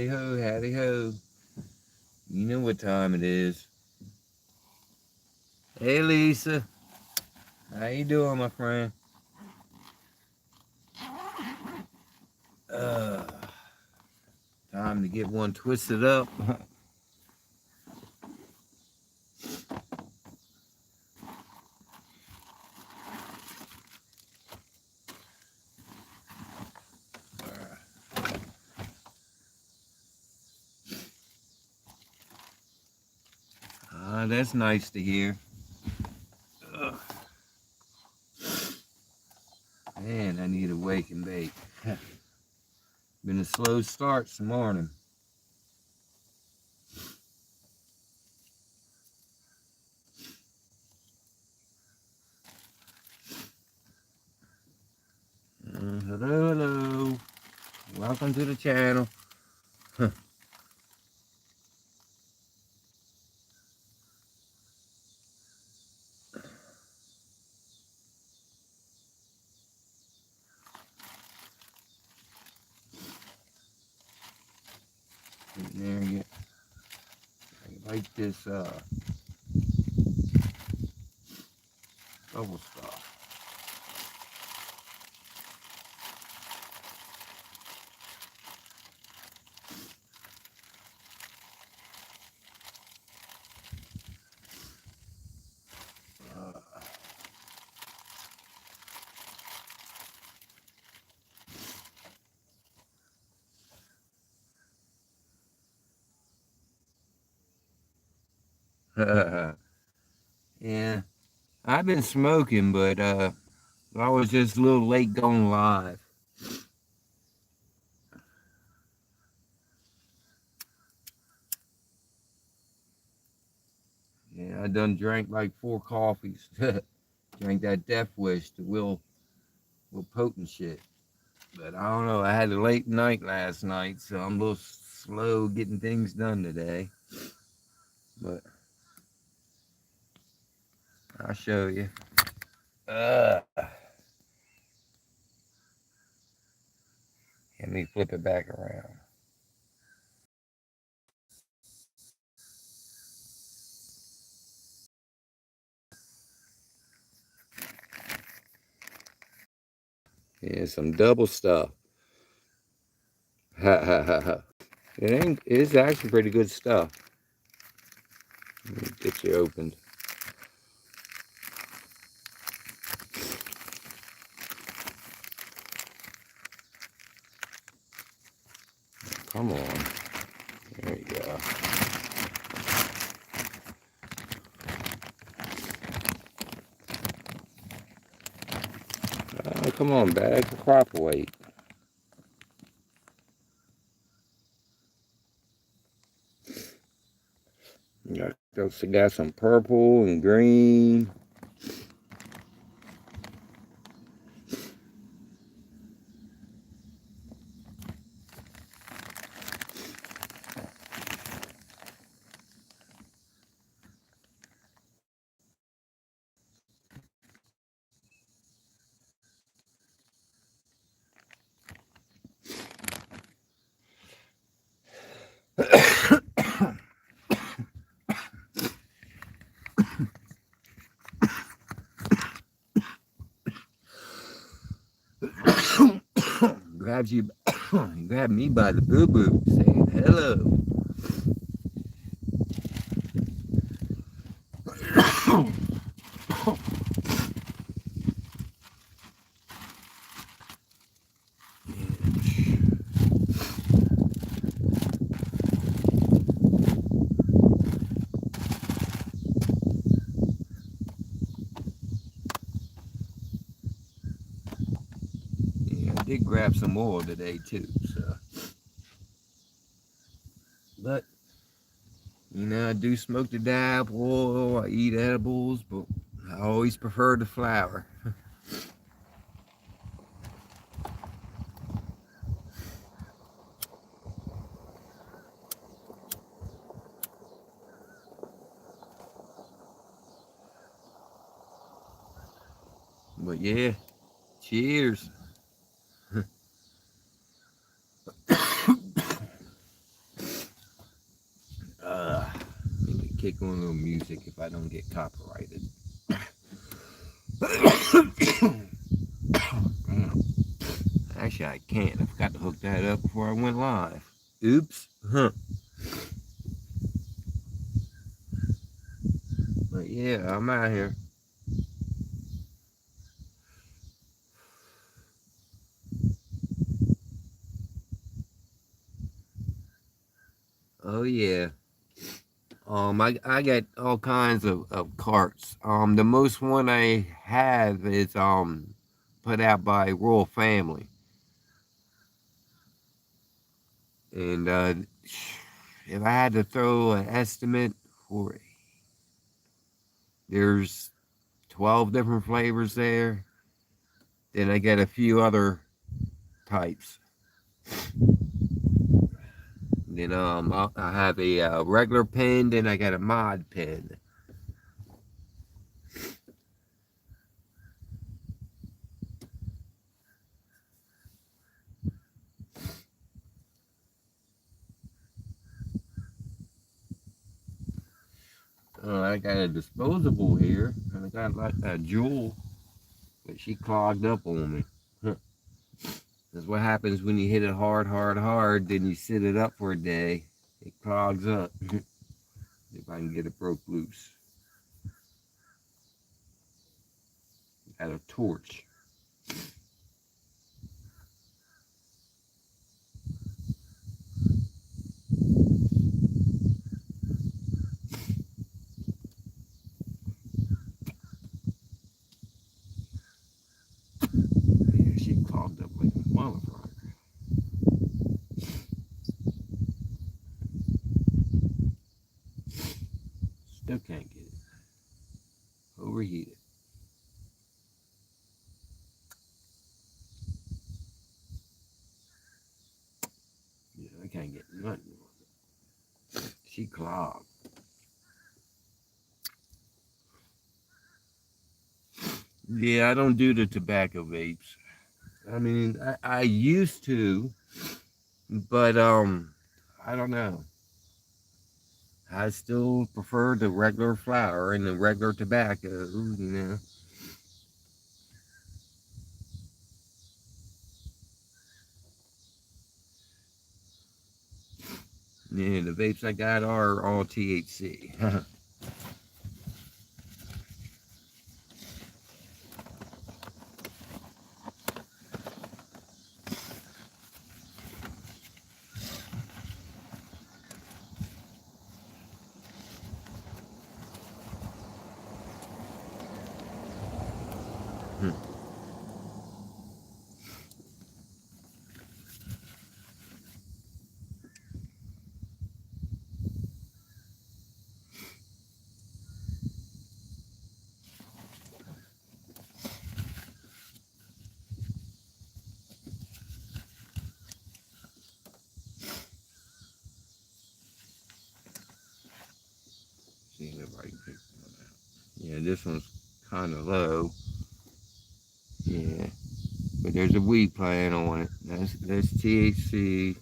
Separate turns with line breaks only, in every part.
Howdy ho, howdy ho. You know what time it is. Hey Lisa, how you doing, my friend? Uh, Time to get one twisted up. That's nice to hear. Ugh. Man, I need a wake and bake. Been a slow start this morning. Hello, hello. Welcome to the channel. There you I like this double stuff. Yeah, I've been smoking, but I was just a little late going live. Yeah, I done drank like 4 coffees. Drank that Death Wish, the Will potent shit. But I don't know. I had a late night last night, so I'm a little slow getting things done today. But I'll show you. Let me flip it back around. Yeah, some double stuff. Ha ha ha ha. It's actually pretty good stuff. Let me get you opened. Come on. There you go. Oh, come on, bag for proper weight. Got some purple and green. Grabs you, grabbed me by the boo boo, saying hello. Yeah, I did grab some oil today too, so. But I do smoke the dab oil. I eat edibles, but I always prefer the flower. But yeah, cheers. kick on a little music if I don't get copyrighted. Actually, I can't. I forgot to hook that up before I went live. Oops. Huh. But yeah, I'm out here. Oh yeah. I got all kinds of carts. The most one I have is put out by Royal Family. And if I had to throw an estimate for it, there's 12 different flavors there. Then I get a few other types. Then I have a regular pen. Then I got a mod pen. I got a disposable here, and I got like a Jewel, but she clogged up on me. That's what happens when you hit it hard, hard, hard. Then you sit it up for a day, it clogs up. If I can get it broke loose. Got a torch. Yeah, she clogged up like a motherfucker. Still can't get it. Overheated. Yeah, I can't get nothing. She clogged. Yeah, I don't do the tobacco vapes. I mean, I used to, but I don't know. I still prefer the regular flower and the regular tobacco, you know. Yeah, the vapes I got are all THC. See if I can pick one out. Yeah, this one's kind of low. Yeah, but there's a weed plant on it. That's THC.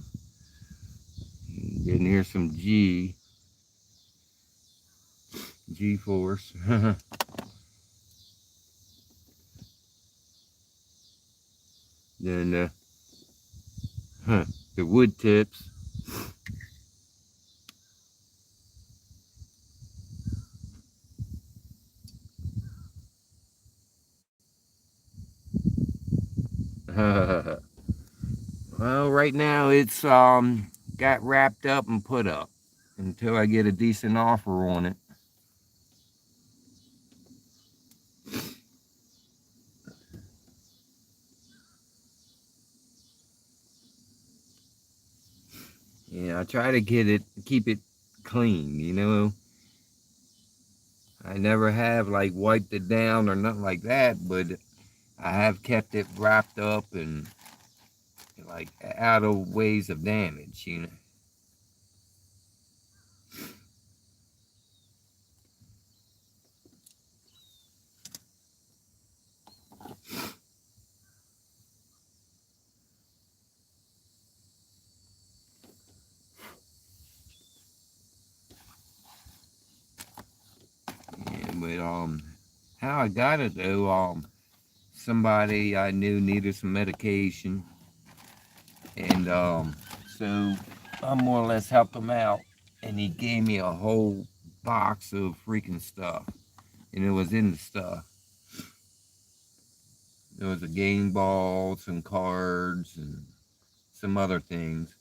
Then here's some G force. Then the wood tips. Well, right now it's got wrapped up and put up until I get a decent offer on it. Yeah, I try to keep it clean, you know. I never have like wiped it down or nothing like that, but I have kept it wrapped up and like out of ways of damage, you know. how I got it though. Somebody I knew needed some medication, and so I more or less helped him out, and he gave me a whole box of freaking stuff, and it was in the stuff. There was a game ball, some cards, and some other things.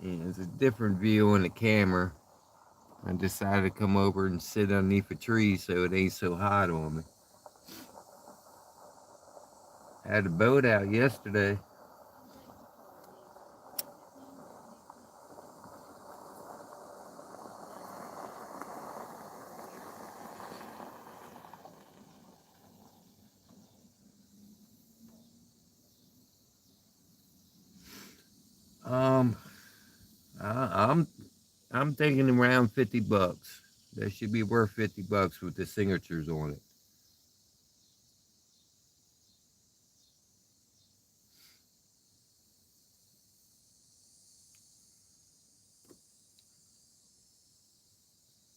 And it's a different view on the camera. I decided to come over and sit underneath a tree so it ain't so hot on me. Had a boat out yesterday. Um, I, I'm thinking around $50. That should be worth $50 with the signatures on it.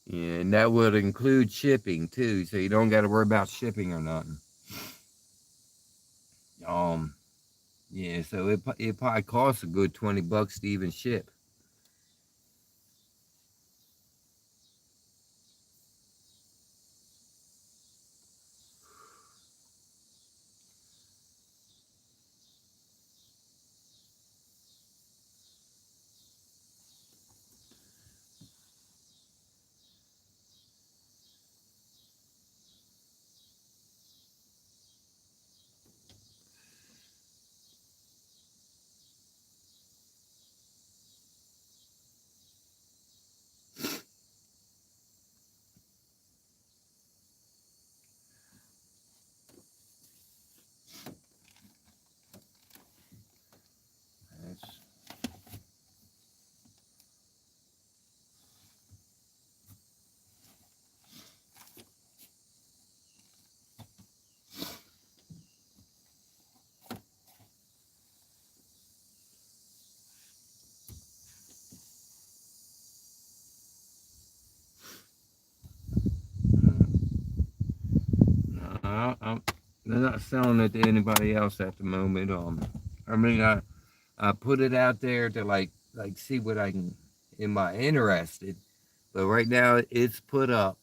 Yeah, and that would include shipping too, so you don't got to worry about shipping or nothing. Um, yeah, so it probably costs a good $20 to even ship. That's, I'm, they're not selling it to anybody else at the moment. I mean, I put it out there to like see what I can. Am I interested? But right now it's put up.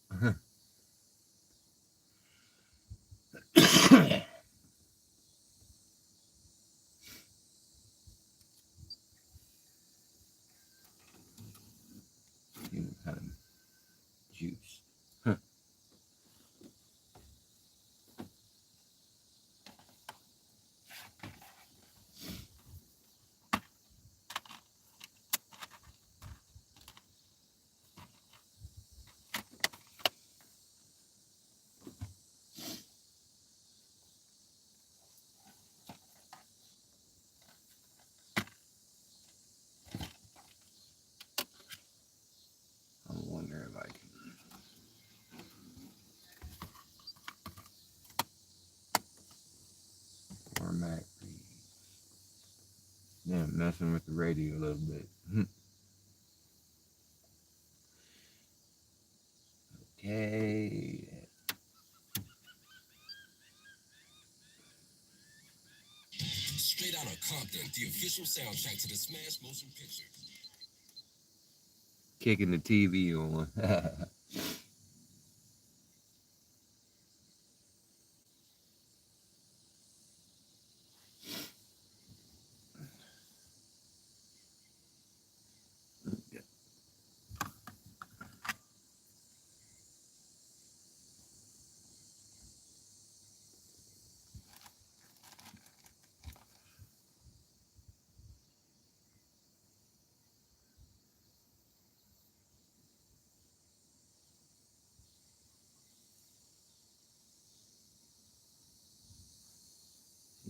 Kind of juice. I wonder if I can. Format. Yeah, messing with the radio a little bit. Okay. Straight out of Compton, the official soundtrack to the Smash Motion Picture. Kicking the TV on.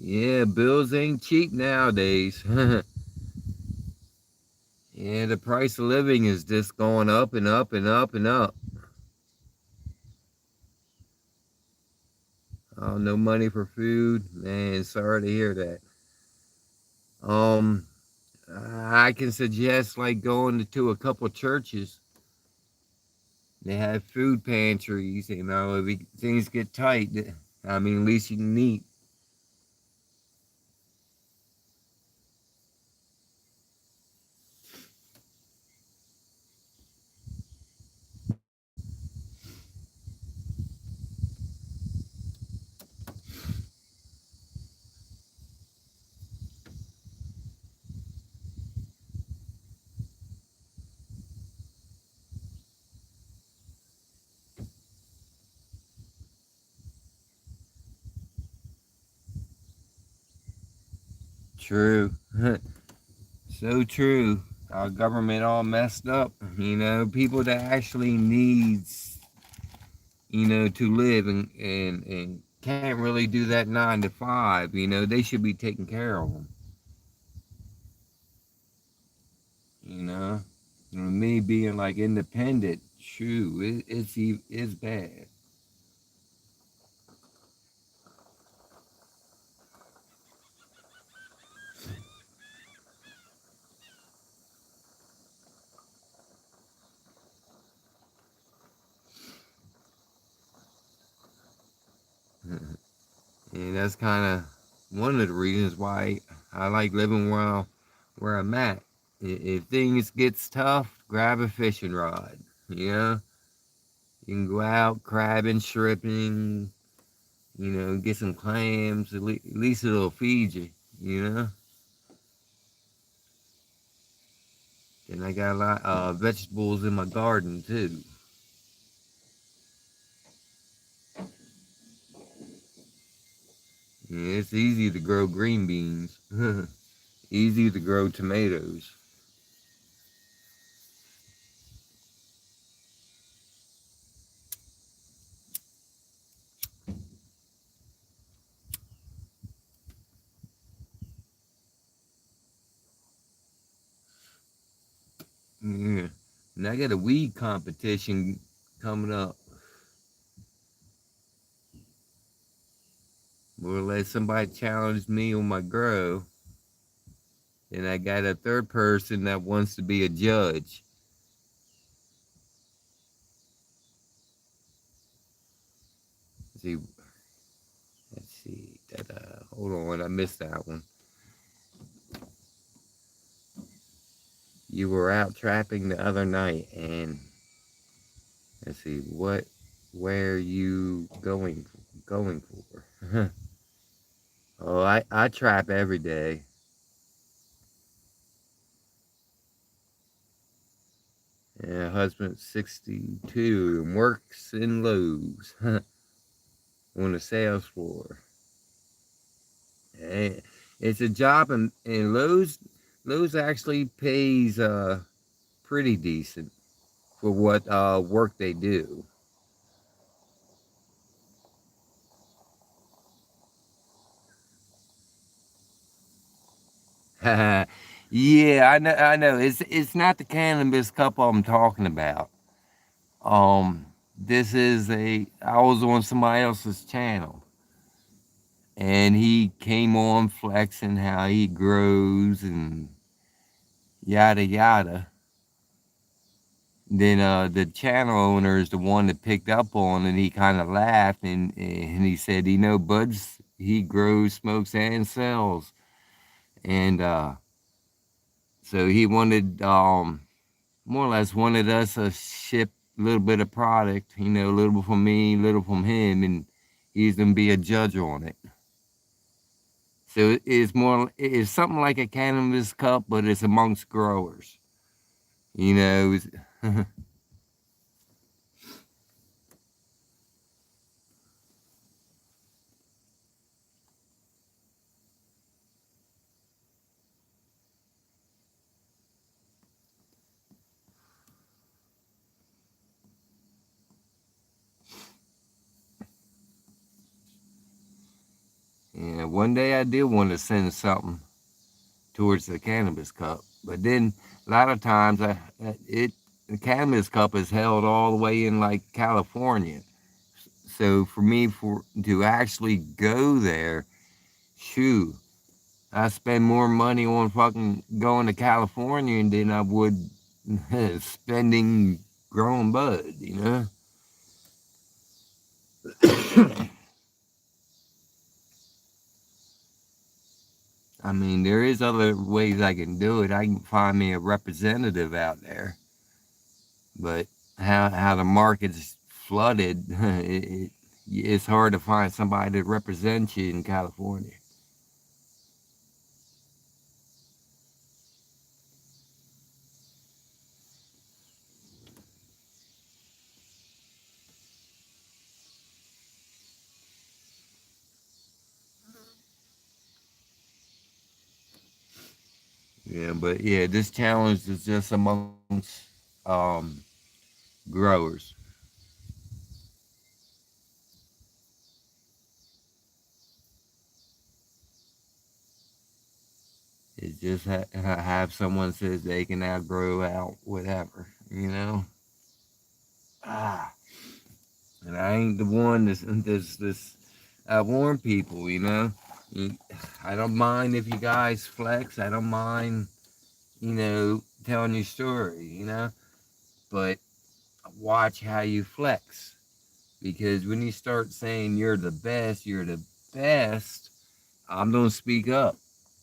Yeah, bills ain't cheap nowadays. Yeah, the price of living is just going up and up and up and up. No money for food. Man, sorry to hear that. Um, I can suggest like going to a couple churches. They have food pantries. If things get tight, I mean, at least you can eat. True. So true. Our government all messed up. People that actually needs, to live and can't really do that 9 to 5. They should be taking care of them. You know, me being like independent, true, it's bad. And that's kind of one of the reasons why I like living where I'm at. If things gets tough, grab a fishing rod. You know, you can go out crabbing, shrimping. Get some clams. At least it'll feed you. You know. And I got a lot of vegetables in my garden too. Yeah, it's easy to grow green beans. Easy to grow tomatoes. Yeah. And I got a weed competition coming up. More or less somebody challenged me on my grow. And I got a third person that wants to be a judge. Let's see, let's see. Hold on, I missed that one. You were out trapping the other night, and let's see where you going for? Oh, I trap every day. Yeah, husband 62 and works in Lowe's on the sales floor. And it's a job in Lowe's. Lowe's actually pays pretty decent for what work they do. Yeah, I know. I know. It's not the cannabis couple I'm talking about. This is a. I was on somebody else's channel, and he came on flexing how he grows and yada yada. Then the channel owner is the one that picked up on it. He kind of laughed and he said, Buds, he grows, smokes, and sells. And so he wanted, more or less, wanted us to ship a little bit of product, a little from me, a little from him, and he's gonna be a judge on it. So it's something like a cannabis cup, but it's amongst growers. You know, yeah. One day I did want to send something towards the cannabis cup. But then a lot of times the cannabis cup is held all the way in like California. So for me, for to actually go there, shoo, I spend more money on fucking going to California than I would spending growing bud, you know? I mean, there is other ways I can do it. I can find me a representative out there, but how the market's flooded, it's hard to find somebody that represents you in California. Yeah, but yeah, this challenge is just amongst um, growers. It's just have someone says they can outgrow out whatever, you know. Ah, and I ain't the one that's I warn people, you know. You- I don't mind if you guys flex. I don't mind, telling your story, but watch how you flex. Because when you start saying you're the best, I'm going to speak up.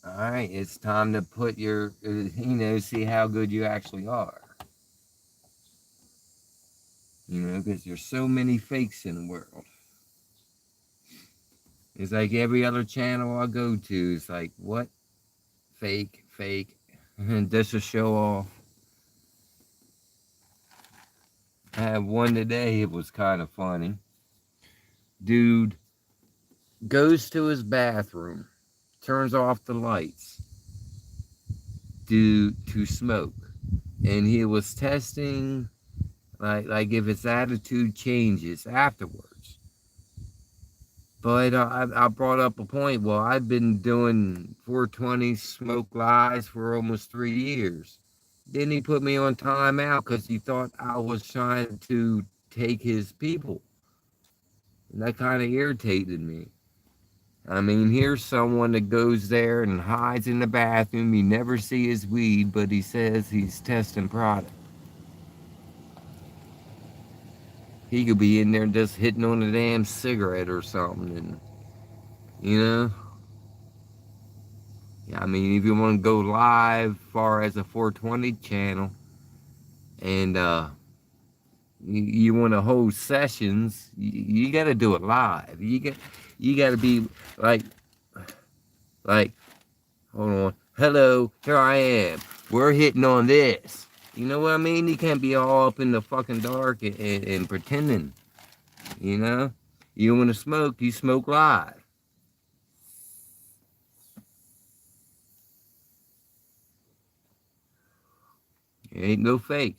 All right, it's time to put see how good you actually are. Because there's so many fakes in the world. It's like every other channel I go to, it's like, what? Fake, fake. And just to show off. I had one today, it was kind of funny. Dude goes to his bathroom, turns off the lights to smoke. And he was testing like if his attitude changes afterwards. But I brought up a point. Well, I've been doing 420 smoke lies for almost 3 years. Then he put me on timeout because he thought I was trying to take his people. And that kind of irritated me. I mean, here's someone that goes there and hides in the bathroom. You never see his weed, but he says he's testing product. He could be in there just hitting on a damn cigarette or something, and you know. I mean, if you want to go live, far as a 420 channel, and you want to hold sessions, you got to do it live. You got to be like like hold on, hello, here I am. We're hitting on this. You know what I mean? You can't be all up in the fucking dark and pretending. You know, you want to smoke, you smoke live. It ain't no fake.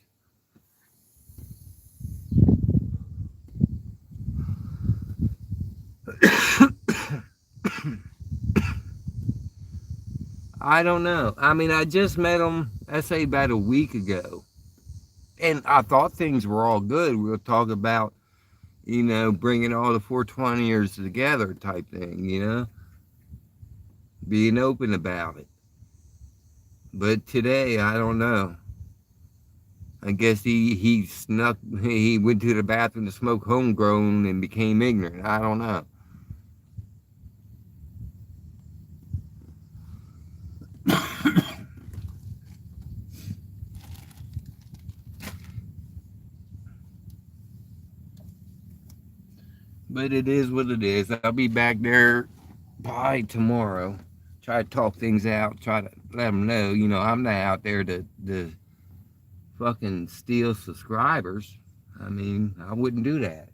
I don't know. I mean, I just met him, I say about a week ago. And I thought things were all good. We were talking about, bringing all the 420ers together type thing, being open about it. But today, I don't know. I guess he snuck, he went to the bathroom to smoke homegrown and became ignorant. I don't know. But it is what it is. I'll be back there by tomorrow. Try to talk things out. Try to let them know, I'm not out there to fucking steal subscribers. I mean, I wouldn't do that.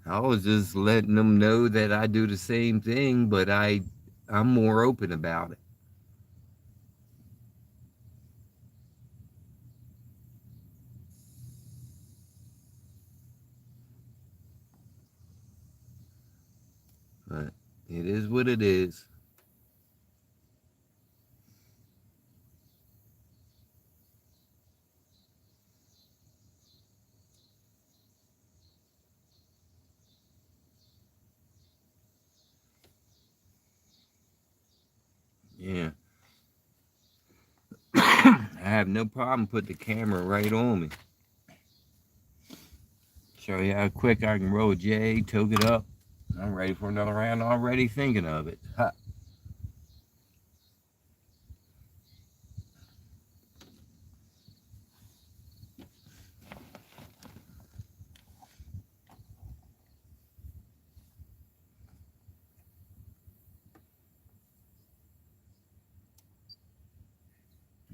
I was just letting them know that I do the same thing, but I'm more open about it. But it is what it is. have no problem put the camera right on me. Show you how quick I can roll a J, toke it up. I'm ready for another round already thinking of it. Ha.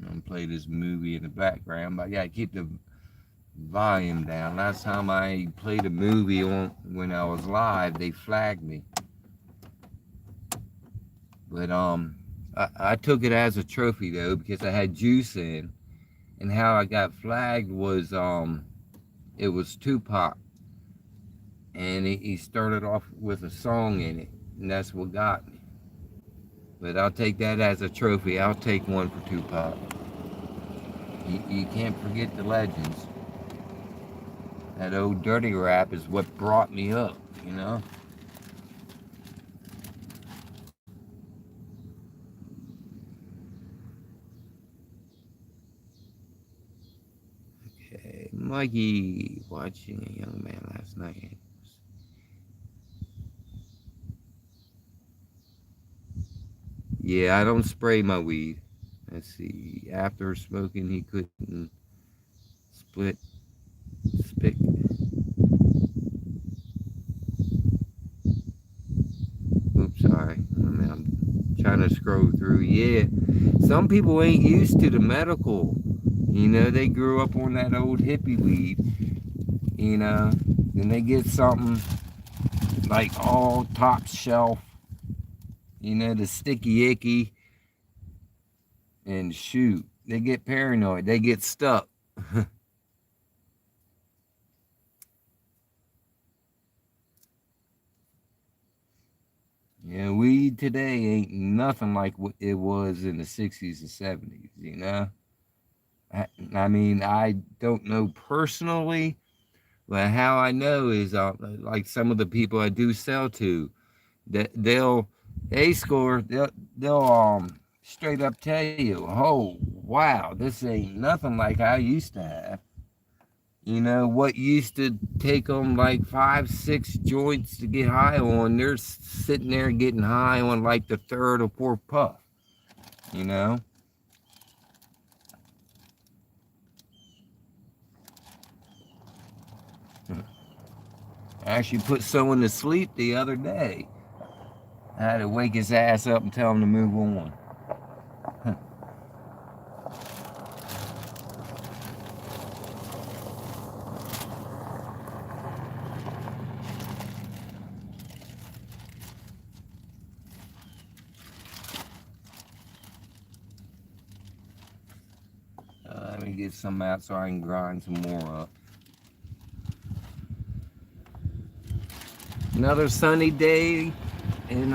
I'm gonna play this movie in the background, but I gotta keep the volume down. Last time I played a movie on when I was live, they flagged me. But I took it as a trophy though because I had juice in, and how I got flagged was it was Tupac, and he started off with a song in it, and that's what got me. But I'll take that as a trophy. I'll take one for Tupac. You can't forget the legends. That old dirty rap is what brought me up, you know? Okay, Mikey watching a young man last night. Yeah, I don't spray my weed. Let's see. After smoking, he couldn't split spick. Oops, sorry. I mean, I'm trying to scroll through. Yeah, some people ain't used to the medical. You know, they grew up on that old hippie weed. You know, then they get something like all top shelf. You know, the sticky icky, and shoot, they get paranoid. They get stuck. Yeah, weed today ain't nothing like what it was in the 60s and 70s, you know? I mean, I don't know personally, but how I know is like some of the people I do sell to, that they score, they'll straight up tell you, oh, wow, this ain't nothing like I used to have. You know, what used to take them like 5, 6 joints to get high on, they're sitting there getting high on like the third or fourth puff, you know? I actually put someone to sleep the other day. I had to wake his ass up and tell him to move on. Let me get some out so I can grind some more up. Another sunny day in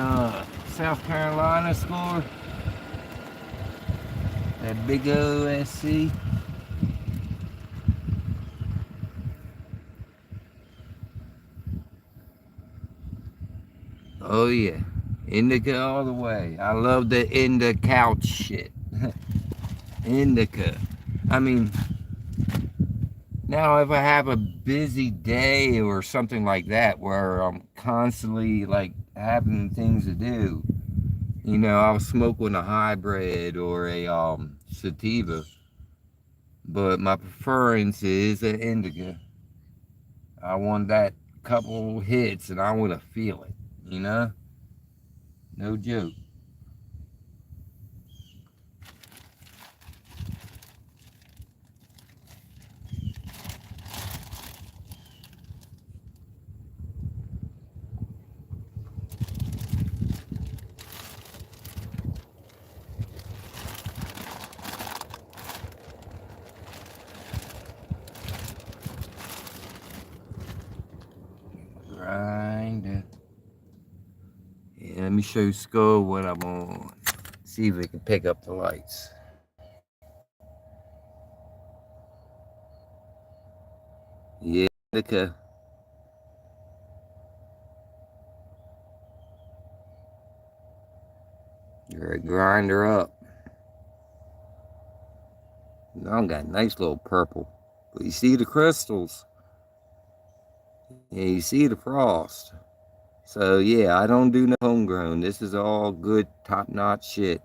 South Carolina score. That big OSC. Oh yeah, indica all the way. I love the indica couch shit. Indica. I mean, now if I have a busy day or something like that where I'm constantly like having things to do, you know, I'll smoke with a hybrid or a sativa. But my preference is an indica. I want that couple hits and I want to feel it, you know? No joke. Grind. Yeah, let me show you Skull what I'm on. See if we can pick up the lights. Yeah, indica. You're a grinder up. I got nice little purple. But you see the crystals. Yeah, you see the frost. So yeah, I don't do no homegrown. This is all good, top-notch shit.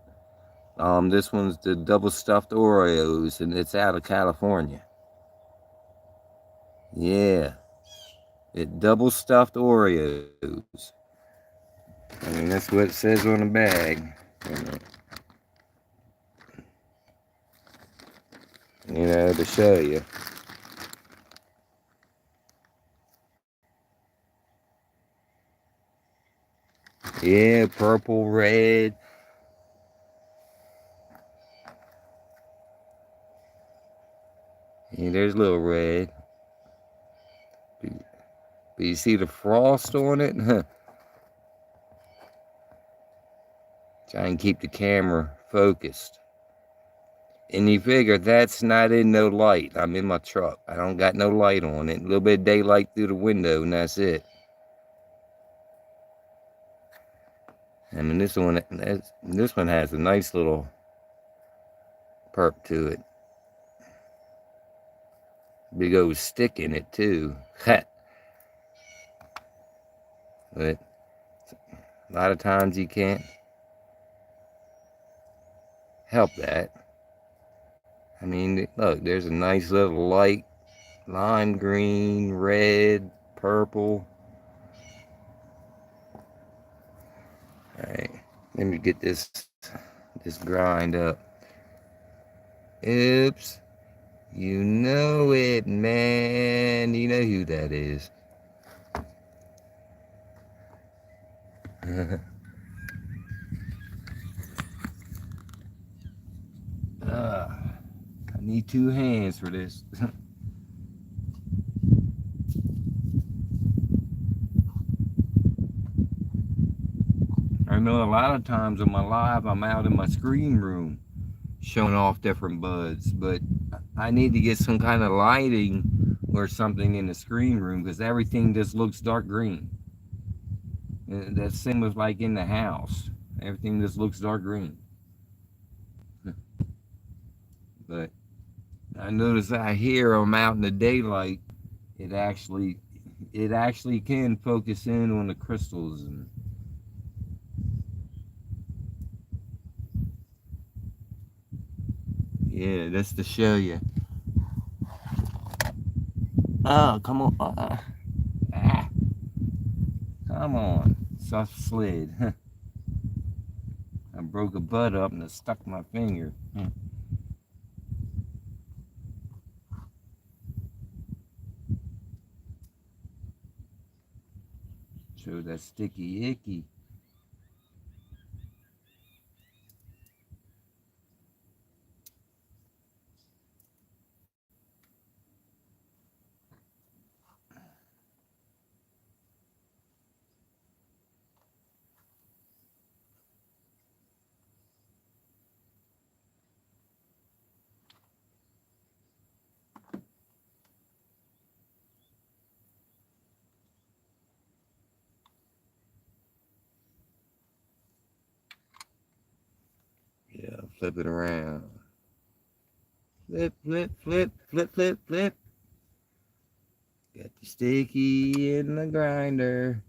This one's the double stuffed Oreos, and it's out of California. Yeah, it double stuffed Oreos. I mean, that's what it says on the bag. You know, to show you. Yeah, purple, red. Yeah, there's a little red. But you see the frost on it? Try and keep the camera focused. And you figure that's not in no light. I'm in my truck. I don't got no light on it. A little bit of daylight through the window, and that's it. I mean, this one has a nice little perk to it. Big old stick in it too. But a lot of times you can't help that. I mean, look, there's a nice little light, lime green, red, purple. All right, let me get this grind up. Oops. You know it, man. You know who that is. I need 2 hands for this. I know a lot of times on my live, I'm out in my screen room showing off different buds, but I need to get some kind of lighting or something in the screen room because everything just looks dark green. And that's same with like in the house. Everything just looks dark green. But I notice out here I'm out in the daylight, it actually can focus in on the crystals. And yeah, that's to show you. Oh, come on. Come on. Soft slid. I broke a bud up and I stuck my finger. So that sticky icky. Yeah, flip it around. Flip, flip, flip, flip, flip, flip. Got the sticky in the grinder.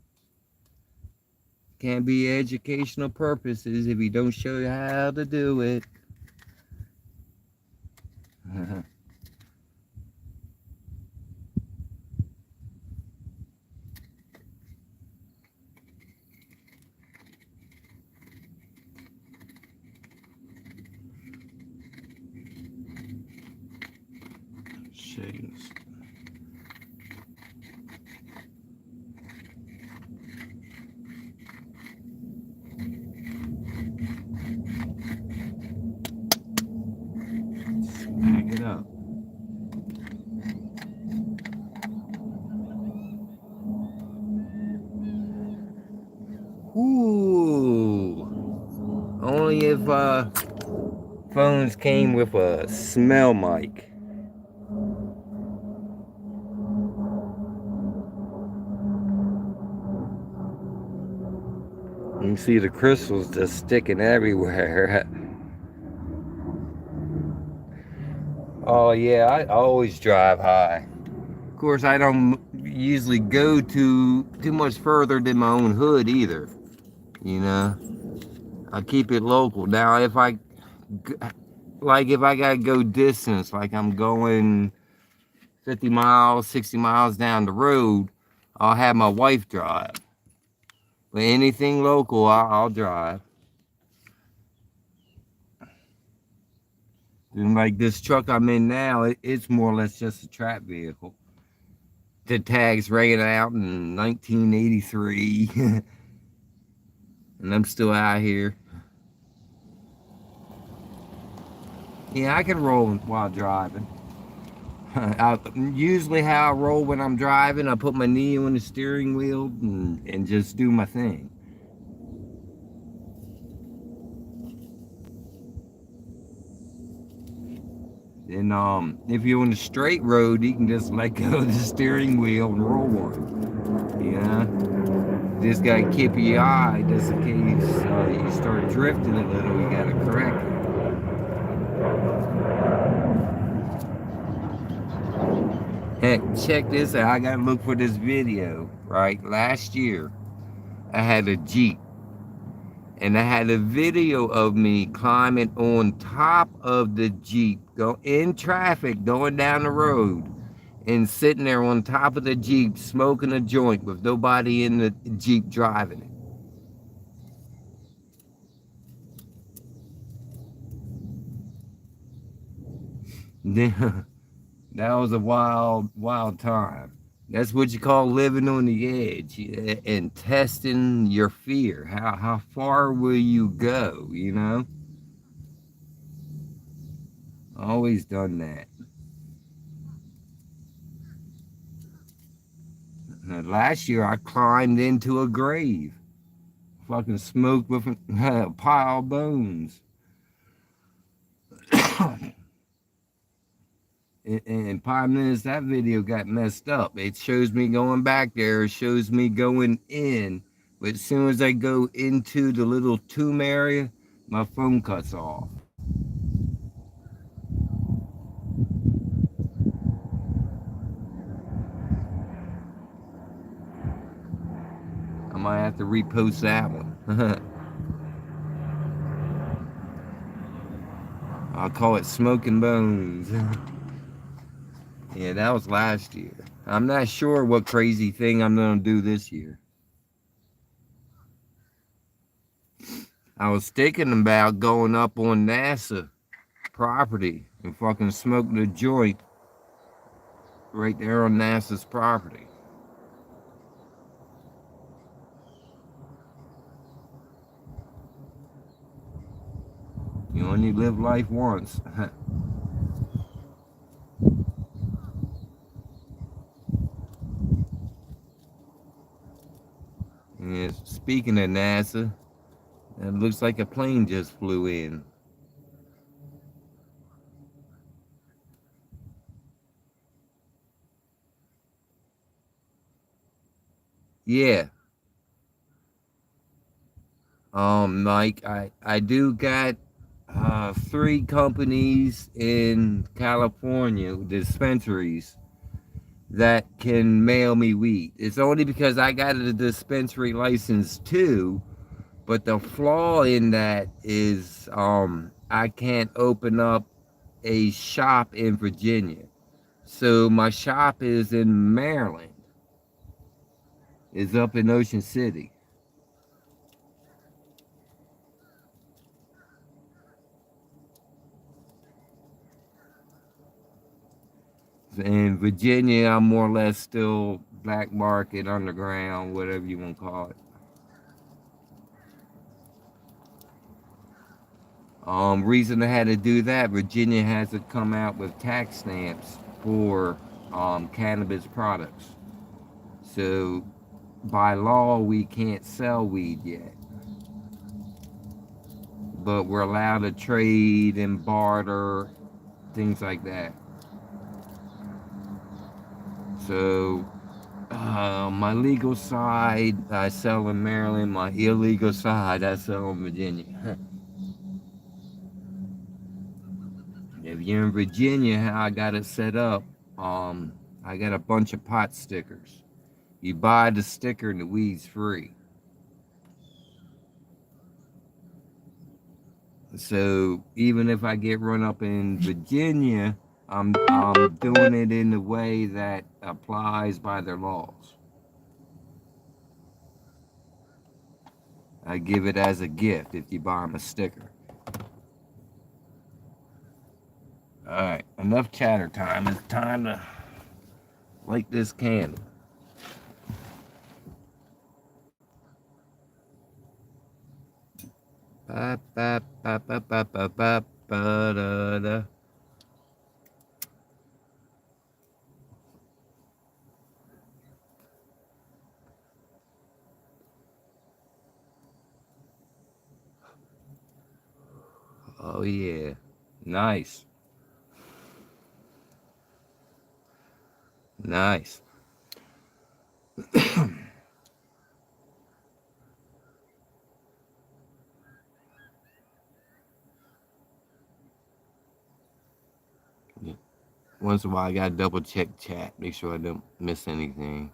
Can't be educational purposes if you don't show you how to do it. Shades. Smack it up. Ooh. Only if phones came with a smell mic. You can see the crystals just sticking everywhere. Oh yeah, I always drive high. Of course, I don't usually go too much further than my own hood either. You know, I keep it local. Now, if I gotta go distance, like I'm going 50 miles, 60 miles down the road, I'll have my wife drive. But anything local, I'll drive. And like this truck I'm in now, it's more or less just a trap vehicle. The tags ran out in 1983, and I'm still out here. Yeah, I can roll while driving. Usually, how I roll when I'm driving, I put my knee on the steering wheel and just do my thing. And if you're on the straight road, you can just let go of the steering wheel and roll on. You know, just gotta keep your eye just in case you start drifting a little. You gotta correct it. Heck, check this out. I gotta look for this video. Right, last year I had a Jeep, and I had a video of me climbing on top of the Jeep, go in traffic, going down the road, and sitting there on top of the Jeep smoking a joint with nobody in the Jeep driving it. That was a wild time. That's what you call living on the edge and testing your fear. How far will you go, you know? Always done that. Last year I climbed into a grave. Fucking smoked with a pile of bones. In 5 minutes, that video got messed up. It shows me going back there. It shows me going in. But as soon as I go into the little tomb area, my phone cuts off. I might have to repost that one. I'll call it Smoking Bones. Yeah, that was last year. I'm not sure what crazy thing I'm going to do this year. I was thinking about going up on NASA property and fucking smoking a joint right there on NASA's property. You only live life once. And speaking of NASA, it looks like a plane just flew in. Yeah. Mike, I do got 3 companies in California, dispensaries, that can mail me weed. It's only because I got a dispensary license too, but the flaw in that is I can't open up a shop in Virginia. So my shop is in Maryland. It's up in Ocean City. In Virginia, I'm more or less still black market, underground, whatever you want to call it. Reason I had to do that, Virginia has to come out with tax stamps for cannabis products. So by law, we can't sell weed yet. But we're allowed to trade and barter, things like that. So my legal side, I sell in Maryland. My illegal side, I sell in Virginia. If you're in Virginia, how I got it set up, I got a bunch of pot stickers. You buy the sticker and the weed's free. So even if I get run up in Virginia, I'm doing it in the way that applies by their laws. I give it as a gift if you buy them a sticker. All right, enough chatter time. It's time to light this candle. Ba, ba, ba, ba, ba, ba, ba, ba, da, da. Oh yeah, nice, nice. Once in a while, I gotta double check chat, make sure I don't miss anything.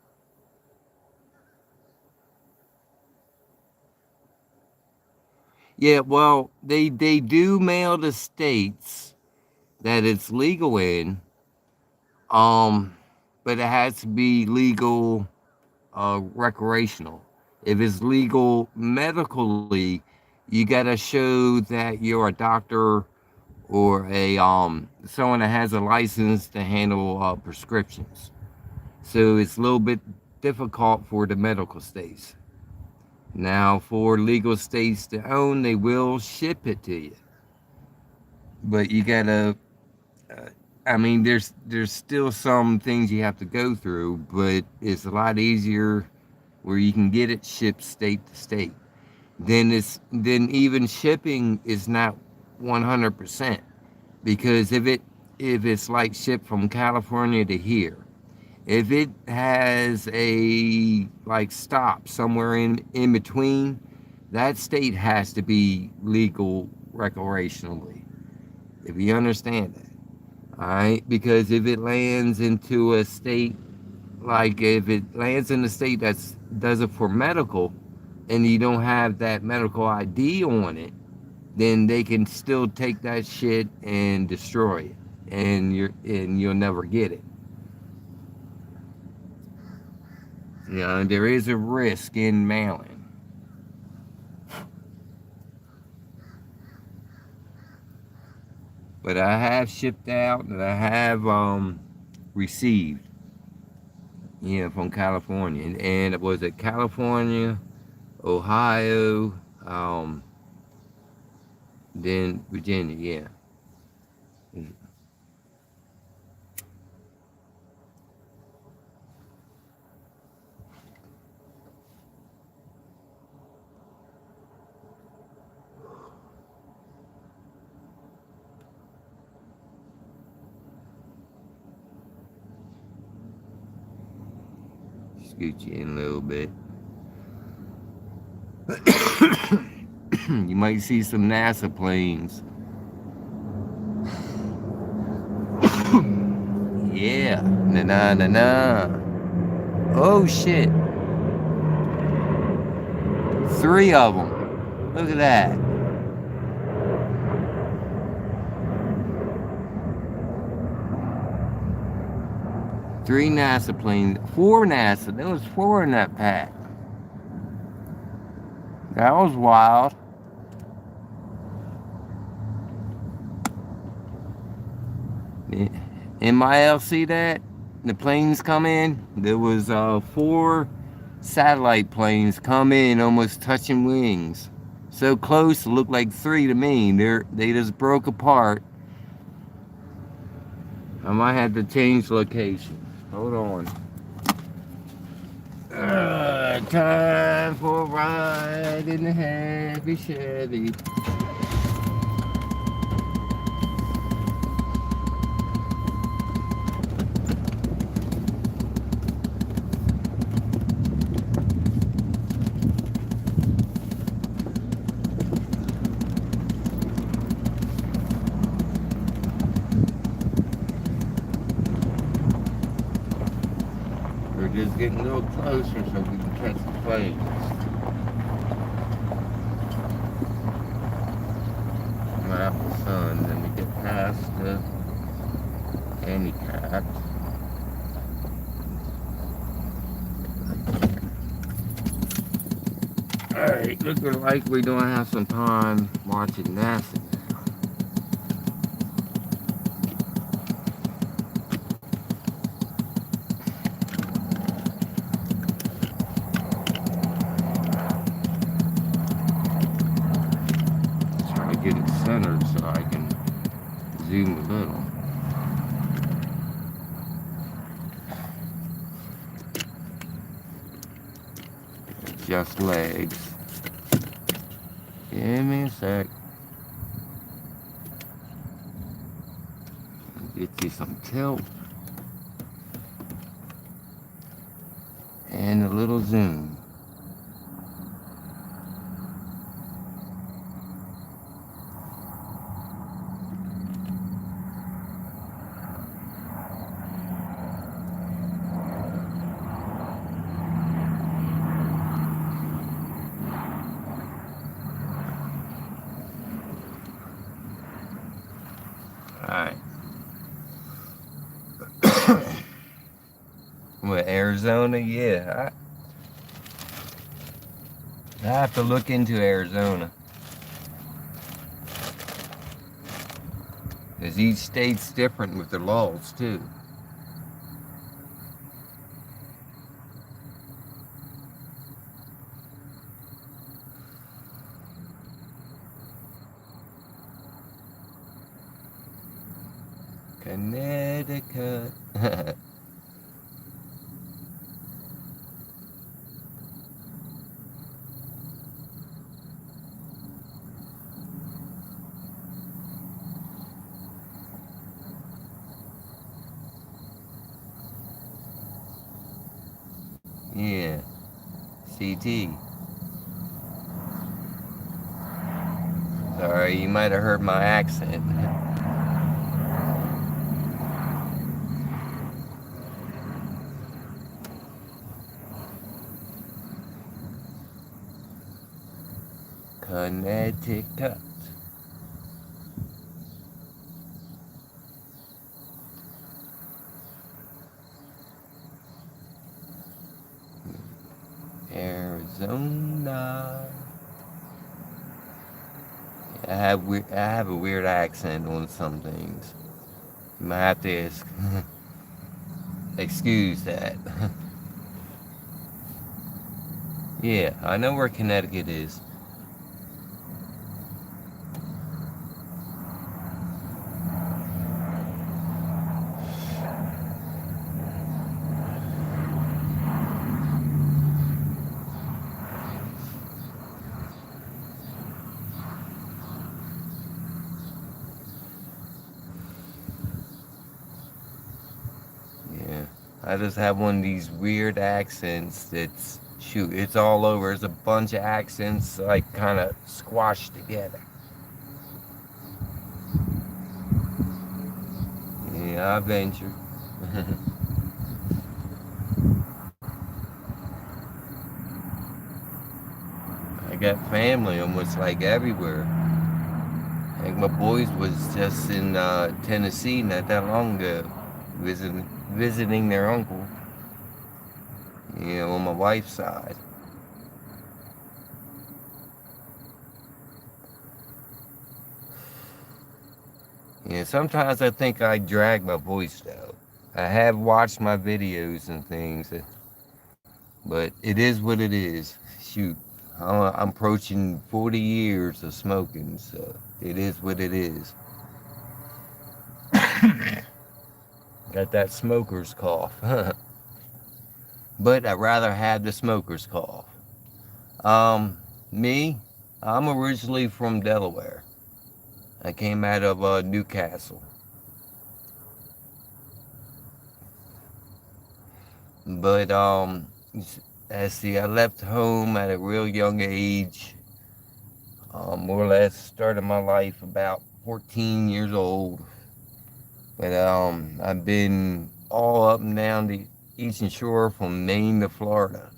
Yeah, well, they do mail the states that it's legal in, but it has to be legal, recreational. If it's legal medically, you gotta show that you're a doctor or a someone that has a license to handle prescriptions. So it's a little bit difficult for the medical states. Now, for legal states to own, they will ship it to you, but you gotta. I mean, there's still some things you have to go through, but it's a lot easier where you can get it shipped state to state. Then even shipping is not 100% because if it's like shipped from California to here, if it has a like stop somewhere in between, that state has to be legal recreationally. If you understand that. All right, because if it lands into a state, like if it lands in a state that does it for medical, and you don't have that medical ID on it, then they can still take that shit and destroy it, and you'll never get it. You know, there is a risk in mailing. But I have shipped out and I have received, from California. And was it California, Ohio, then Virginia, yeah. Scoot you in a little bit. You might see some NASA planes. Yeah, na. Oh shit. 3 of them. Look at that. Three NASA planes, 4 NASA. There was 4 in that pack. That was wild. MIL, see that? The planes come in. There was 4 satellite planes come in, almost touching wings. So close, it looked like 3 to me. They just broke apart. I might have to change location. Hold on. Time for a ride in the heavy Chevy. getting a little closer so we can catch the planes. Come out in the sun, then we get past the handicap. Alright, looking like we're gonna have some time watching NASA. Try to get it centered so I can zoom a little. Just legs. Give me a sec. Get you some tilt. And a little zoom. Alright. With Arizona, yeah. I have to look into Arizona. Because each state's different with their laws, too. Connecticut. Yeah. CT. Sorry, you might have heard my accent. Connecticut. Arizona. I have a weird accent on some things. You might have to excuse that. Yeah, I know where Connecticut is. Yeah, I just have one of these weird accents that's, shoot, it's all over. There's a bunch of accents like kind of squashed together. Yeah, I venture. I got family almost like everywhere. I think my boys was just in Tennessee not that long ago, visiting their uncle. On my wife's side. Sometimes I think I drag my voice though. I have watched my videos and things, but it is what it is. Shoot, I'm approaching 40 years of smoking, so it is what it is. Got that smoker's cough. But I'd rather have the smoker's cough. Me, I'm originally from Delaware. I came out of Newcastle. But I left home at a real young age. More or less started my life about 14 years old. But I've been all up and down Eastern Shore from Maine to Florida.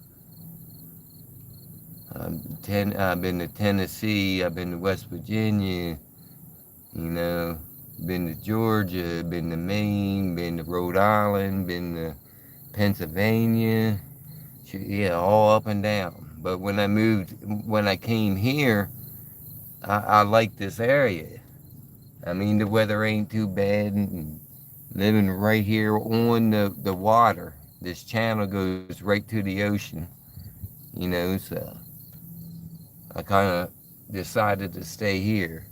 I've been to Tennessee, I've been to West Virginia, you know, been to Georgia, been to Maine, been to Rhode Island, been to Pennsylvania, yeah, all up and down. But when I came here, I like this area. I mean, the weather ain't too bad, and living right here on the water. This channel goes right to the ocean, you know, so I kind of decided to stay here.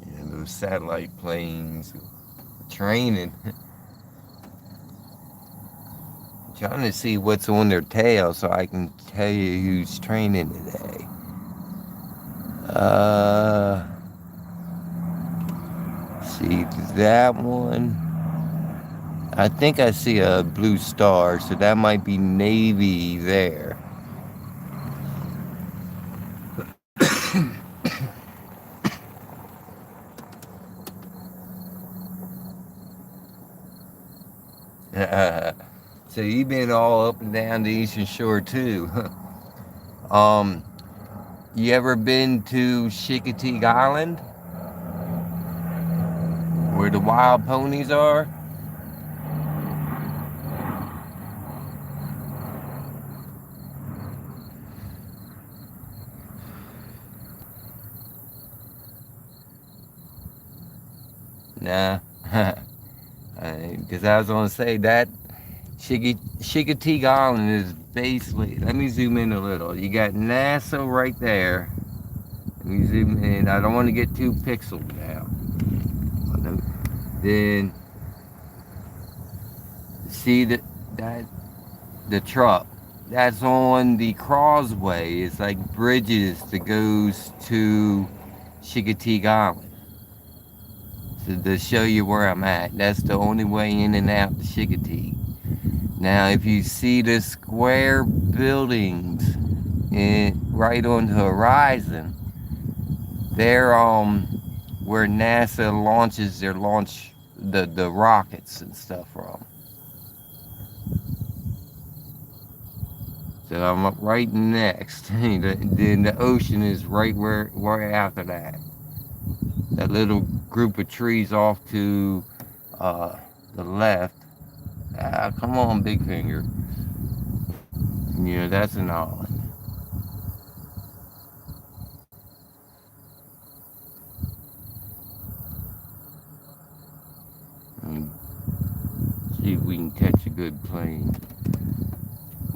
And those satellite planes, training, trying to see what's on their tail so I can tell you who's training today. Uh, see that one. I think I see a blue star, so that might be Navy there. So you've been all up and down the Eastern Shore too. um, you ever been to Chicoteague Island, where the wild ponies are? Nah, because I was gonna say that Chicoteague Island is basically. Let me zoom in a little. You got NASA right there. Let me zoom in. I don't want to get too pixeled now. Then see that the truck that's on the causeway. It's like bridges that goes to Chicoteague Island. So to show you where I'm at, that's the only way in and out to Chicoteague. Now, if you see the square buildings right on the horizon, they're where NASA launches their the rockets and stuff from. So I'm up right next. Then the ocean is right after that. That little group of trees off to the left. Come on, Big Finger. Yeah, that's an island. See if we can catch a good plane.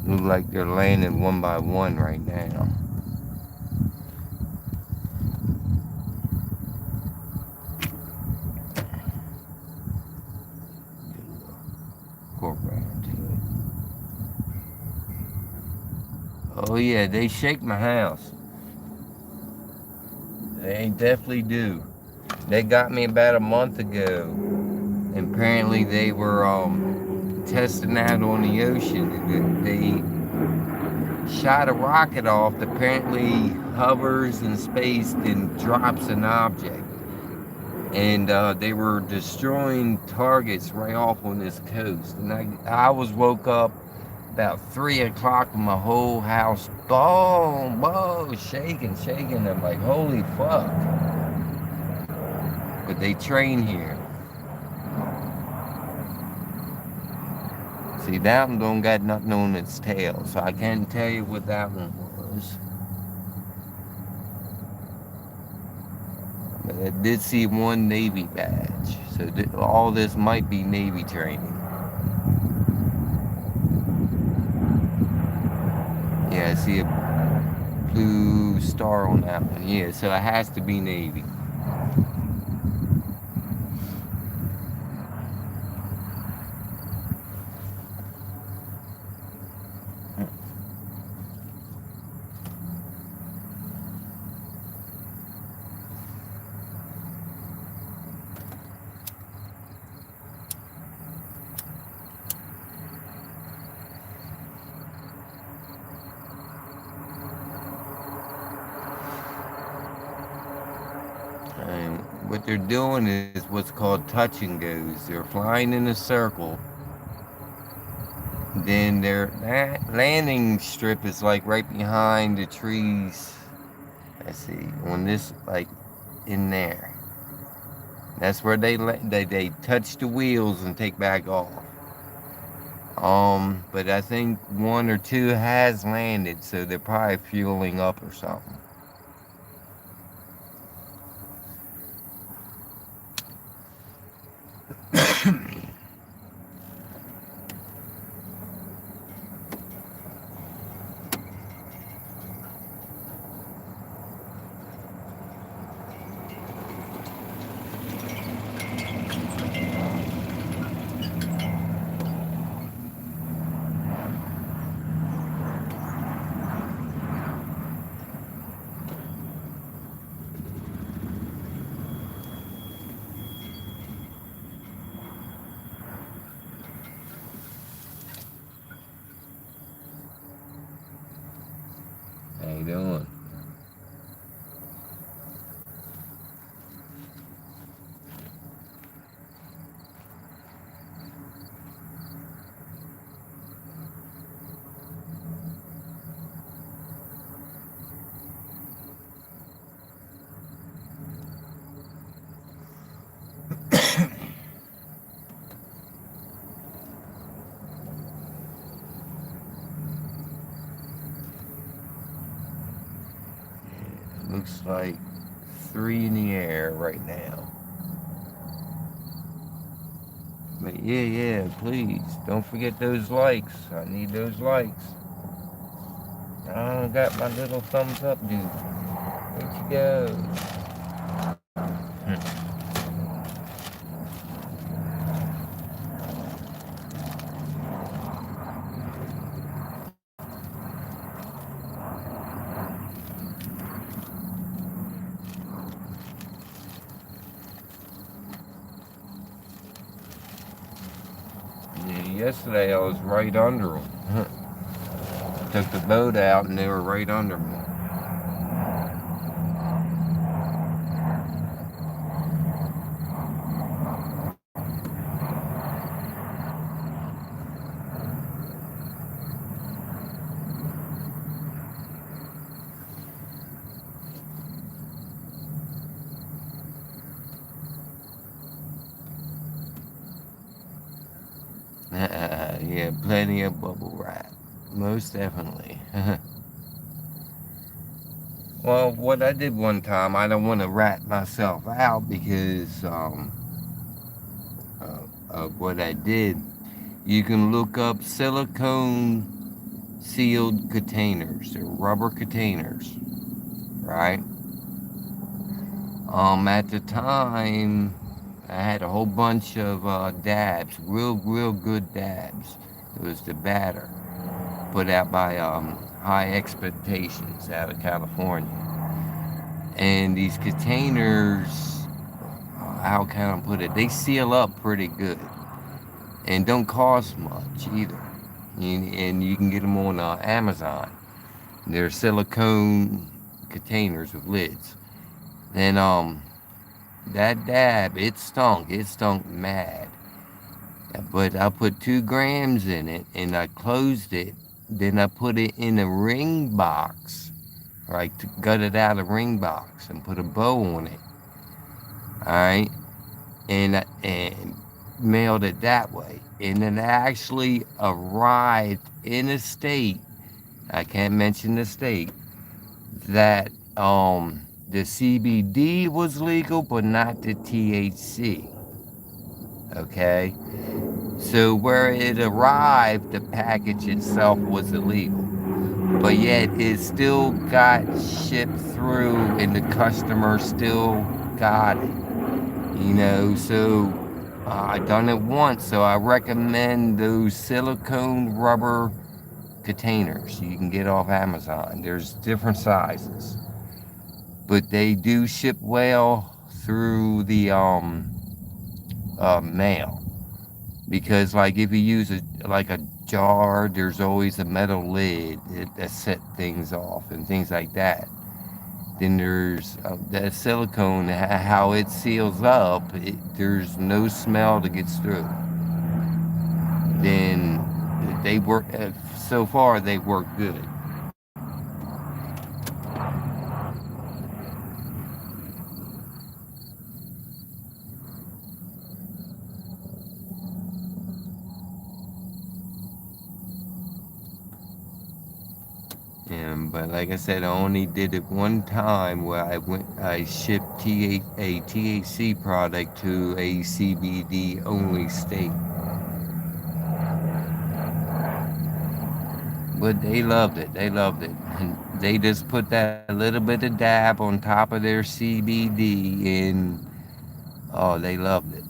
Look like they're landing one by one right now. Cork around to it. Oh yeah, they shake my house. They definitely do. They got me about a month ago. And apparently they were testing out on the ocean. They shot a rocket off that apparently hovers in space and drops an object. And they were destroying targets right off on this coast. And I was woke up about 3 o'clock and my whole house, boom, whoa, shaking. I'm like, holy fuck. But they train here. See, that one don't got nothing on its tail, so I can't tell you what that one was. But I did see one Navy badge, so all this might be Navy training. Yeah, I see a blue star on that one. Yeah, so it has to be Navy. they're doing is what's called touch and goes. They're flying in a circle. Then their landing strip is like right behind the trees. Let's see, on this, like in there. That's where they touch the wheels and take back off. But I think one or two has landed, so they're probably fueling up or something. How you doing? Looks like 3 in the air right now. But yeah, please don't forget those likes. I need those likes. I don't got my little thumbs up, dude. Where'd you go? Yeah, yesterday I was right under them. Took the boat out and they were right under me. Yeah, plenty of bubble wrap. Most definitely. Well, what I did one time, I don't want to rat myself out because of what I did. You can look up silicone sealed containers. They're rubber containers, right? At the time, I had a whole bunch of dabs, real good dabs. It was the batter put out by High Expectations out of California. And these containers, how can I put it? They seal up pretty good and don't cost much either. And you can get them on Amazon. They're silicone containers with lids. And that dab, it stunk. It stunk mad. But I put 2 grams in it and I closed it. Then I put it in a ring box. Right, gut it out of a ring box and put a bow on it. Alright? And mailed it that way. And it actually arrived in a state, I can't mention the state, that the CBD was legal but not the THC. Okay? So where it arrived, the package itself was illegal. But yet it still got shipped through and the customer still got it. So I done it once, so I recommend those silicone rubber containers you can get off Amazon. There's different sizes, but they do ship well through the mail, because like if you use a jar, there's always a metal lid that set things off and things like that. Then there's that silicone, how it seals up, there's no smell that gets through. Then they work, so far they work good. But like I said, I only did it one time where I shipped a THC product to a CBD only state. But they loved it. They loved it. And they just put that little bit of dab on top of their CBD, and oh, they loved it.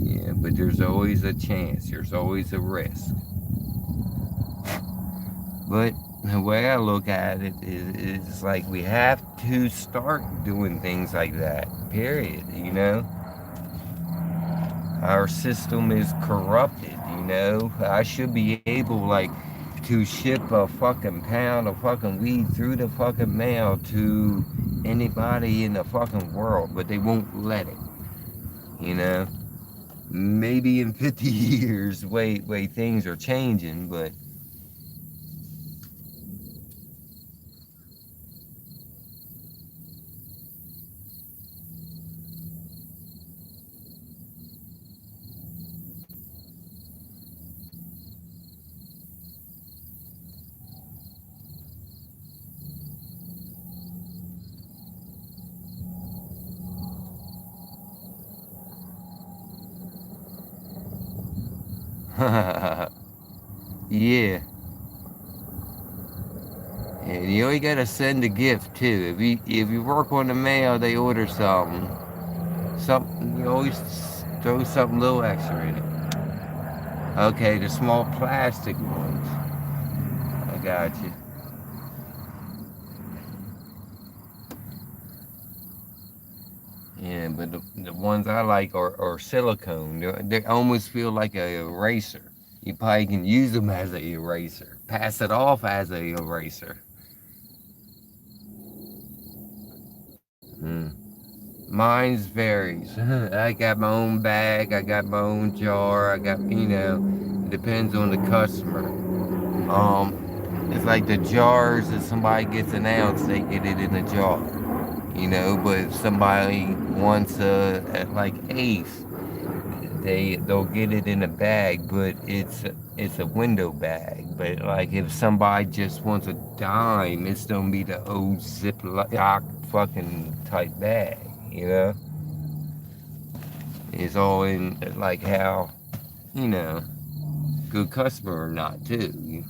Yeah, but there's always a chance. There's always a risk. But the way I look at it is like we have to start doing things like that. Period. Our system is corrupted. I should be able like to ship a fucking pound of fucking weed through the fucking mail to anybody in the fucking world, but they won't let it. You know, maybe in 50 years, way things are changing, but yeah. And you always gotta send a gift too. If you work on the mail, they order something. Something you always throw something a little extra in it. Okay, the small plastic ones. I got you. Yeah, but the ones I like are silicone. They almost feel like a eraser. You probably can use them as an eraser. Pass it off as an eraser. Mm. Mine's varies. I got my own bag. I got my own jar. It depends on the customer. It's like the jars. If somebody gets an ounce, they get it in a jar. But if somebody wants like eighth, they'll get it in a bag, but it's a window bag. But like if somebody just wants a dime, it's gonna be the old Ziploc fucking type bag. You know, it's all in like how you know good customer or not too.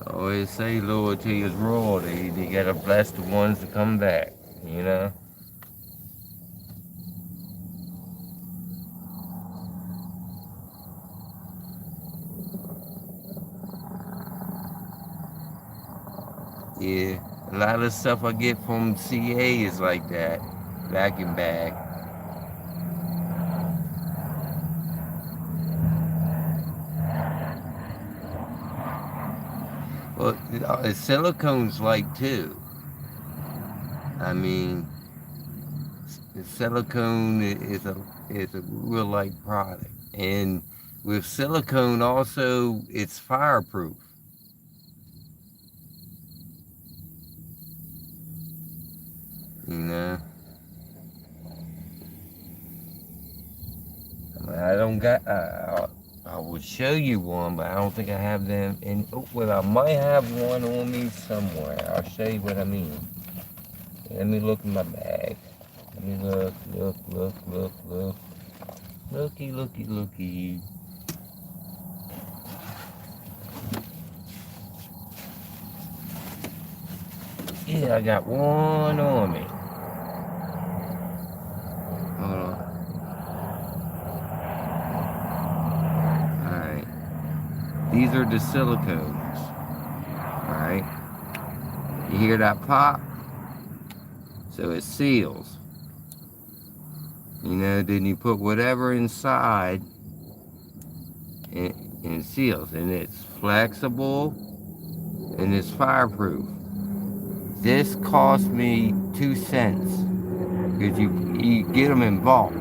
I always say loyalty is royalty. You gotta bless the ones that come back. You know. Yeah, a lot of the stuff I get from CA is like that, vacuum bag. Well, silicone's like too. I mean, silicone is a real light product, and with silicone also it's fireproof. You know, I don't got. I would show you one, but I don't think I have them. And well, I might have one on me somewhere. I'll show you what I mean. Let me look in my bag. Let me look. Looky. Yeah, I got one on me. Hold on. these are the silicones, right? You hear that pop? So it seals. Then you put whatever inside and it seals. And it's flexible and it's fireproof. This cost me 2 cents because you get them in bulk,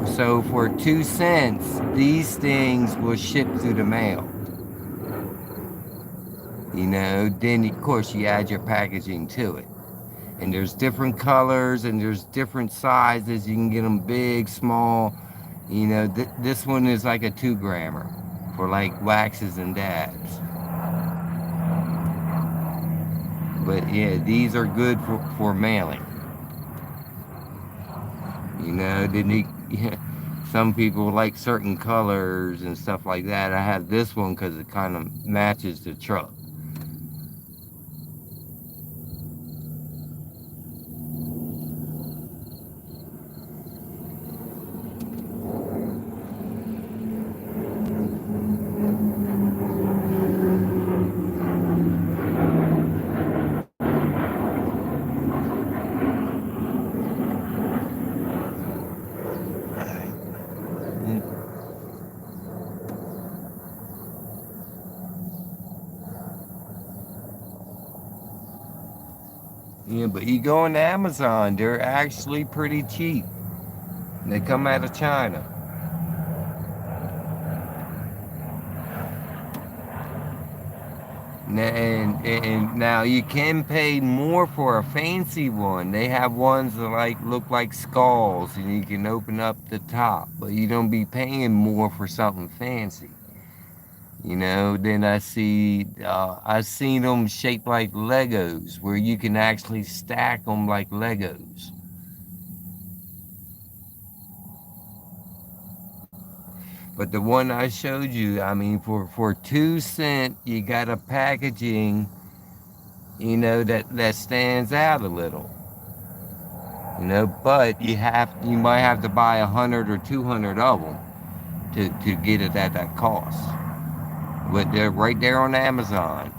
So for 2 cents, these things will ship through the mail. Then of course you add your packaging to it. And there's different colors and there's different sizes. You can get them big, small. This one is like a 2-grammer for like waxes and dabs. But yeah, these are good for mailing. Some people like certain colors and stuff like that. I have this one because it kind of matches the truck. Yeah, but you go on Amazon, they're actually pretty cheap. They come out of China. And now you can pay more for a fancy one. They have ones that look like skulls, and you can open up the top, but you don't be paying more for something fancy. Then I've seen them shaped like Legos, where you can actually stack them like Legos. But the one I showed you, for 2 cents, you got a packaging, that stands out a little. But you might have to buy 100 or 200 of them to get it at that cost. But they're right there on Amazon.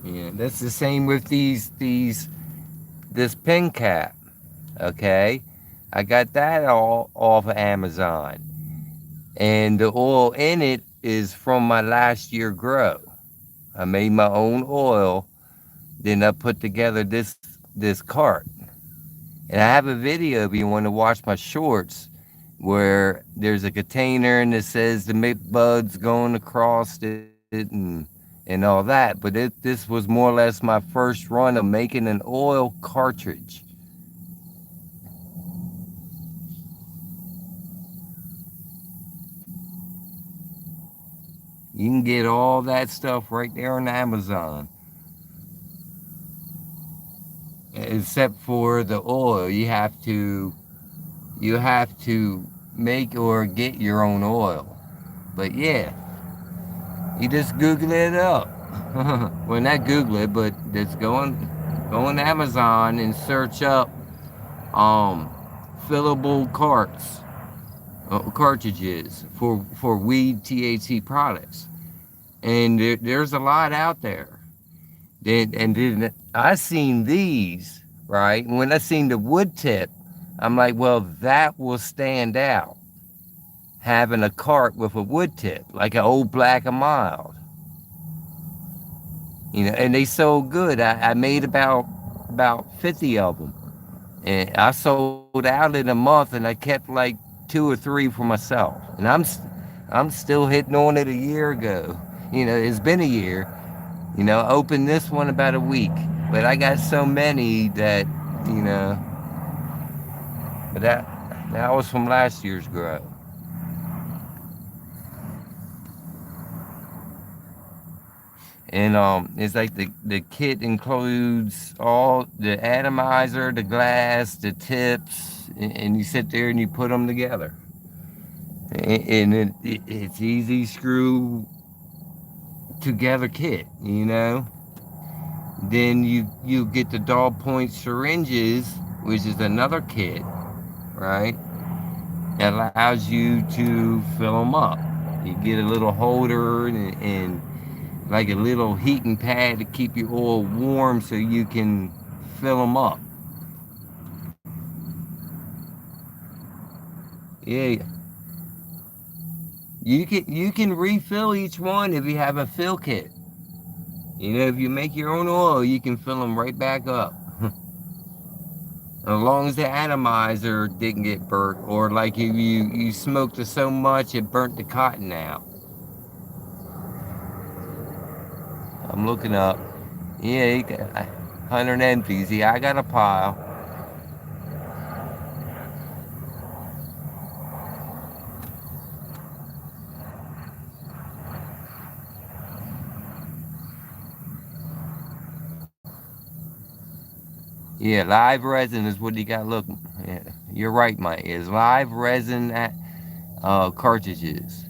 Yeah, that's the same with this pen cap. Okay, I got that all off of Amazon, and the oil in it is from my last year grow. I made my own oil, then I put together this cart, and I have a video if you want to watch my shorts, where there's a container and it says the mint buds going across it and all that. But this was more or less my first run of making an oil cartridge. You can get all that stuff right there on Amazon. Except for the oil, you have to make or get your own oil. But yeah, you just Google it up. Well, not Google it, but just go on Amazon and search up fillable cartridges for weed THC products, and there's a lot out there. Then I seen these, right? And when I seen the wood tip, I'm like, well, that will stand out. Having a cart with a wood tip, like an old Black and Mild. And they sold good. I made about 50 of them. And I sold out in a month, and I kept like 2 or 3 for myself. And I'm still hitting on it a year ago. It's been a year. I opened this one about a week, but I got so many that, but that was from last year's grow. And it's like the kit includes all the atomizer, the glass, the tips, and you sit there and you put them together. And it's easy screw together kit, Then you get the dog point syringes, which is another kit, right? allows you to fill them up. You get a little holder and like a little heating pad to keep your oil warm so you can fill them up. Yeah, you can refill each one if you have a fill kit. You know, if you make your own oil, you can fill them right back up. As long as the atomizer didn't get burnt, or like if you smoked it so much it burnt the cotton out. I'm looking up. Yeah, 100 empties. Yeah, I got a pile. Yeah, live resin is what you got. Look, yeah, you're right, Mike. Is live resin cartridges.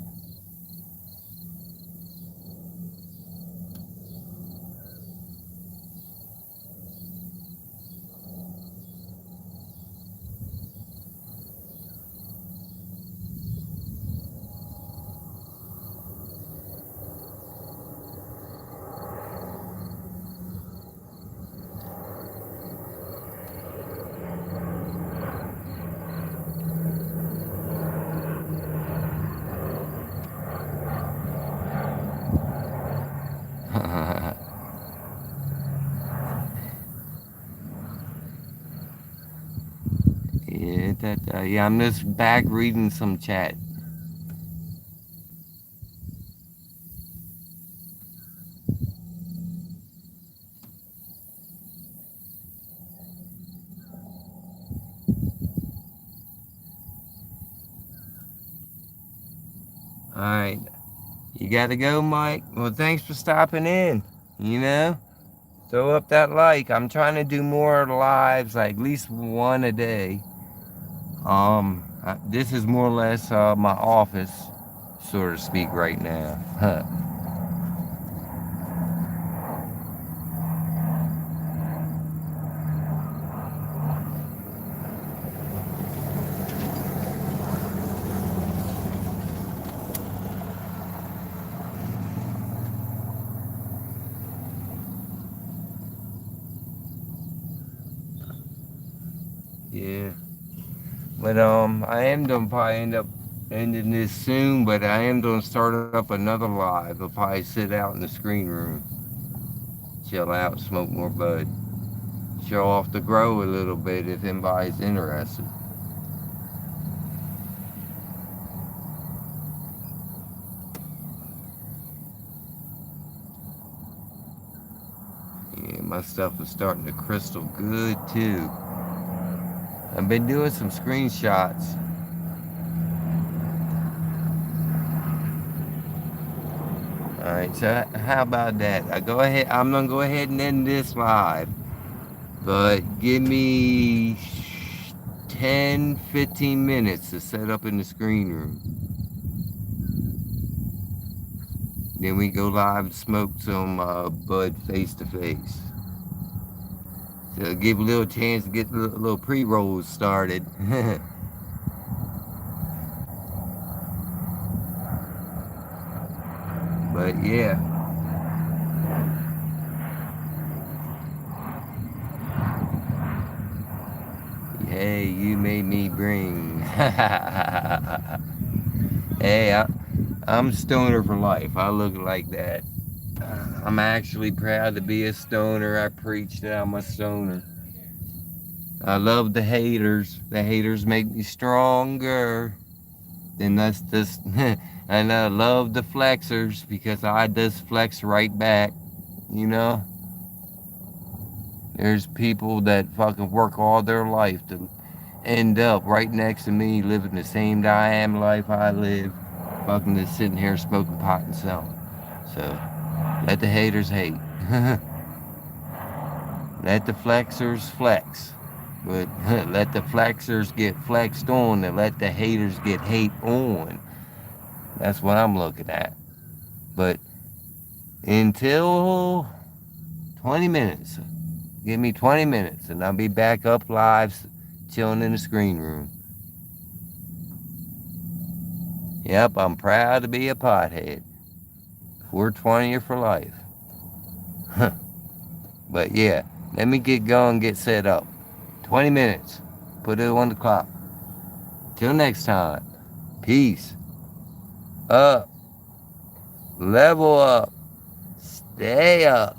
Yeah, I'm just back reading some chat. All right, you got to go, Mike. Well, thanks for stopping in. You know, throw up that like. I'm trying to do more lives, like at least one a day. This is more or less my office, so to speak, right now. Yeah, but I am gonna probably end up ending this soon. But I am gonna start up another live. I'll probably sit out in the screen room, chill out, smoke more bud, show off the grow a little bit if anybody's interested. Yeah, my stuff is starting to crystal good too. I've been doing some screenshots. All right, so how about that? I go ahead. I'm gonna go ahead and end this live, but give me 10, 15 minutes to set up in the screen room. Then we go live and smoke some bud face to face. So give a little chance to get a little pre-rolls started. But yeah, hey, you made me bring. Hey, I'm stoner for life. I look like that. I'm actually proud to be a stoner. I preach that I'm a stoner. I love the haters. The haters make me stronger. Then that's just, and I love the flexers because I just flex right back. You know, there's people that fucking work all their life to end up right next to me, living the same damn life I live, fucking just sitting here smoking pot and selling. So let the haters hate. Let the flexers flex. But let the flexers get flexed on and let the haters get hate on. That's what I'm looking at. But until 20 minutes, give me 20 minutes and I'll be back up live chilling in the screen room. Yep, I'm proud to be a pothead. 420 for life. But yeah, let me get going, get set up. 20 minutes. Put it on the clock. Till next time. Peace. Up. Level up. Stay up.